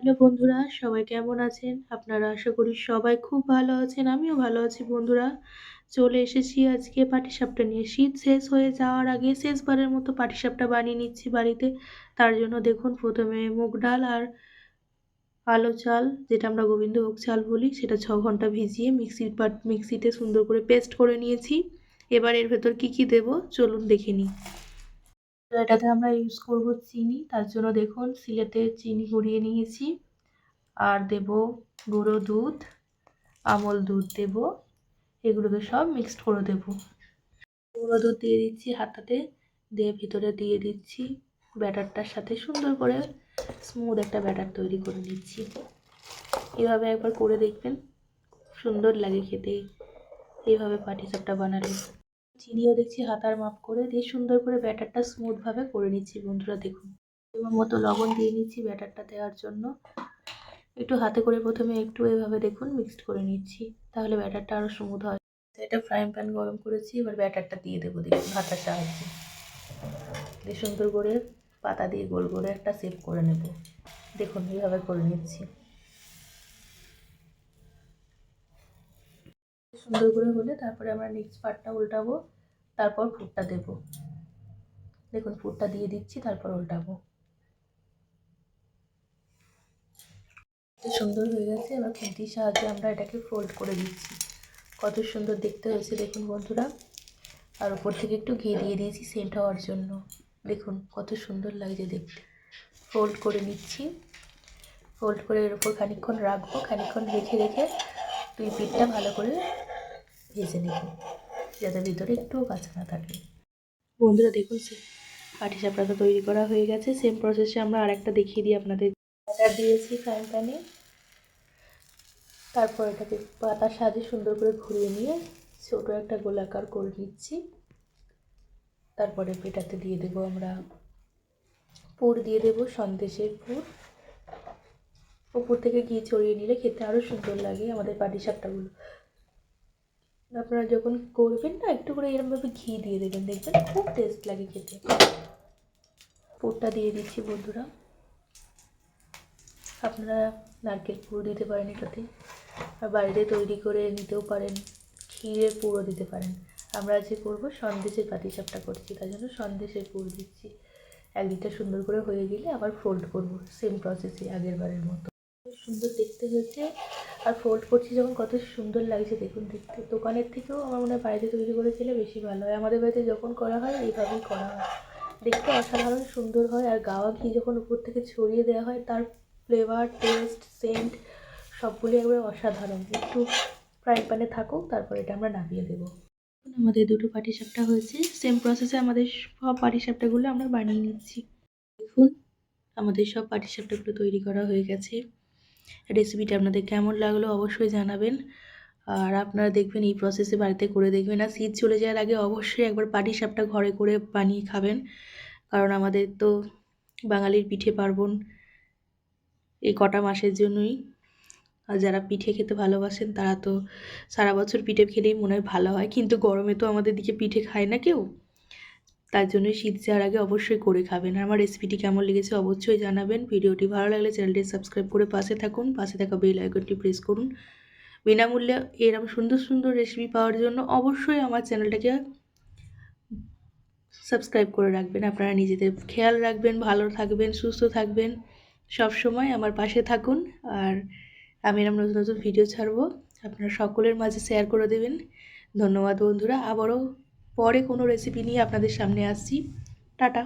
Hello বন্ধুরা, সবাই কেমন আছেন? আপনারা আশা করি সবাই খুব ভালো আছেন। আমিও ভালো আছি বন্ধুরা। চলে এসেছি আজকে পাটিসাপটা নিয়ে। শীত শেষ হয়ে যাওয়ার আগে শেষবারের মতো পাটিসাপটা বানিয়ে নিচ্ছি বাড়িতে। তার জন্য দেখুন প্রথমে মুগ ডাল আর কালো চাল, যেটা আমরা গোবিন্দভোগ চাল বলি, সেটা 6 ঘন্টা ভিজিয়ে মিক্সিতে সুন্দর করে পেস্ট করে নিয়েছি। এবার এর ভেতর কি দেব চলুন দেখে নিই। এটাতে আমরা ইউজ করব চিনি। তার জন্য দেখুন সিলেতে চিনি গুঁড়িয়ে নিয়েছি। আর দেব গুঁড়ো দুধ, আমল দুধ দেব, এগুলোকে সব মিক্সড করে দেব। গুঁড়ো দুধ দিয়ে দিচ্ছি হাতাতে, দিয়ে ভিতরে দিয়ে দিচ্ছি ব্যাটারটার সাথে সুন্দর করে স্মুথ একটা ব্যাটার তৈরি করে নিচ্ছি। এভাবে একবার করে দেখবেন, সুন্দর লাগে খেতে এইভাবে পাটিসাপটা বানালে। চিনিও দেখছি হাতার মাপ করে দিয়ে সুন্দর করে ব্যাটারটা স্মুথভাবে করে নিচ্ছি বন্ধুরা। দেখুন এবার মতো লবণ দিয়ে নিচ্ছি ব্যাটারটা দেওয়ার জন্য। একটু হাতে করে প্রথমে একটু এভাবে দেখুন মিক্সড করে নিচ্ছি, তাহলে ব্যাটারটা আরও স্মুথ হয়। এটা ফ্রাইং প্যান গরম করেছি, এবার ব্যাটারটা দিয়ে দেবো দেখুন হাতার সাহায্যে। দিয়ে সুন্দর করে পাতা দিয়ে গোল করে একটা শেপ করে নেব। দেখুন এইভাবে করে নিচ্ছি। সুন্দর করে হলে তারপরে আমরা নেক্সট পার্টটা উল্টাবো, তারপর ফুটটা দেব। দেখুন ফুটটা দিয়ে দিচ্ছি, তারপর উল্টাবো। সুন্দর হয়ে গেছে। এবার খুন্তির সাহায্যে আমরা এটাকে ফোল্ড করে দিচ্ছি। কত সুন্দর দেখতে হয়েছে দেখুন বন্ধুরা। আর উপর থেকে একটু ঘি দিয়ে দিয়েছি সেন্ট হওয়ার জন্য। দেখুন কত সুন্দর লাগছে দেখতে। ফোল্ড করে নিচ্ছি। ফোল্ড করে এর উপর খানিকক্ষণ রাখবো, খানিকক্ষণ রেখে দুই পিঠটা ভালো করে ভেজে নেব, যাতে ভিতরে একটুও কাঁচা না থাকে। বন্ধুরা দেখুন পাটিসাপটা তো তৈরি করা হয়ে গেছে। সেম প্রসেসে আমরা আরেকটা দেখিয়ে দিই আপনাদের। ব্যাটার দিয়েছি ফ্রাইং প্যানে, তারপর এটাকে পাতার সাহায্যে সুন্দর করে ঘুরিয়ে নিয়ে ছোটো একটা গোলাকার করে নিচ্ছি। তারপরে এটাতে দিয়ে দেবো আমরা পুর, দিয়ে দেবো সন্দেশের পুর। উপর থেকে ঘি ছড়িয়ে নিলে খেতে আরও সুন্দর লাগে আমাদের পাটিসাপটাগুলো। আপনারা যখন করবেন না, একটু করে এরকমভাবে ঘি দিয়ে দেবেন, দেখবেন খুব টেস্ট লাগে খেতে। পুরটা দিয়ে দিচ্ছি বন্ধুরা। আপনারা নারকেল পুর দিতে পারেন এটাতে, আর বাড়িতে তৈরি করে নিতেও পারেন, ক্ষীরের পুরও দিতে পারেন। আমরা আজকে করবো সন্দেশের পাটিসাপটা করছি, তার জন্য সন্দেশের পুর দিচ্ছি। একদিকটা সুন্দর করে হয়ে গেলে আবার ফোল্ড করব সেম প্রসেসে আগের বারের মতো। সুন্দর দেখতে হয়েছে। আর ফোল্ড করছি যখন কত সুন্দর লাগছে দেখুন দেখতে। দোকানের থেকেও আমার মনে হয় বাড়িতে তৈরি করে খেলে বেশি ভালো হয়। আমাদের বাড়িতে যখন করা হয় এইভাবেই করা হয়, দেখতে অসাধারণ সুন্দর হয়। আর গাওয়া ঘি যখন উপর থেকে ছড়িয়ে দেওয়া হয়, তার ফ্লেভার, টেস্ট, সেন্ট সবগুলি একবারে অসাধারণ। একটু ফ্রাইং প্যানে থাকুক, তারপর এটা আমরা নামিয়ে দেবো। আমাদের দুটো পাটিসাপটা হয়েছে। সেম প্রসেসে আমাদের সব পাটিসাপটাগুলো আমরা বানিয়ে নিচ্ছি। দেখুন আমাদের সব পাটিসাপটাগুলো তৈরি করা হয়ে গেছে। রেসিপিটা আপনাদের কেমন লাগলো অবশ্যই জানাবেন। আর আপনারা দেখবেন এই প্রসেসে বাড়িতে করে দেখবেন। আর শীত চলে যাওয়ার আগে অবশ্যই একবার পাটিসাপটা ঘরে করে বানিয়ে খাবেন, কারণ আমাদের তো বাঙালির পিঠে পার্বণ এই কটা মাসের জন্যই। আর যারা পিঠে খেতে ভালোবাসেন তারা তো সারা বছর পিঠে খেলেই মনে হয় ভালো হয়, কিন্তু গরমে তো আমাদের দিকে পিঠে খায় না কেউ। তার জন্যই শীত যাওয়ার আগে অবশ্যই করে খাবেন। আর আমার রেসিপিটি কেমন লেগেছে অবশ্যই জানাবেন। ভিডিওটি ভালো লাগলে চ্যানেলটি সাবস্ক্রাইব করে পাশে থাকুন, পাশে থাকা বেল আইকনটি প্রেস করুন। বিনামূল্যে এরকম সুন্দর সুন্দর রেসিপি পাওয়ার জন্য অবশ্যই আমার চ্যানেলটাকে সাবস্ক্রাইব করে রাখবেন। আপনারা নিজেদের খেয়াল রাখবেন, ভালো থাকবেন, সুস্থ থাকবেন, সব সময় আমার পাশে থাকুন। আর আমি এরকম নতুন নতুন ভিডিও ছাড়বো, আপনারা সকলের মাঝে শেয়ার করে দেবেন। ধন্যবাদ বন্ধুরা। আবারও পরে কোনো রেসিপি নিয়ে আপনাদের সামনে আসছি। টাটা।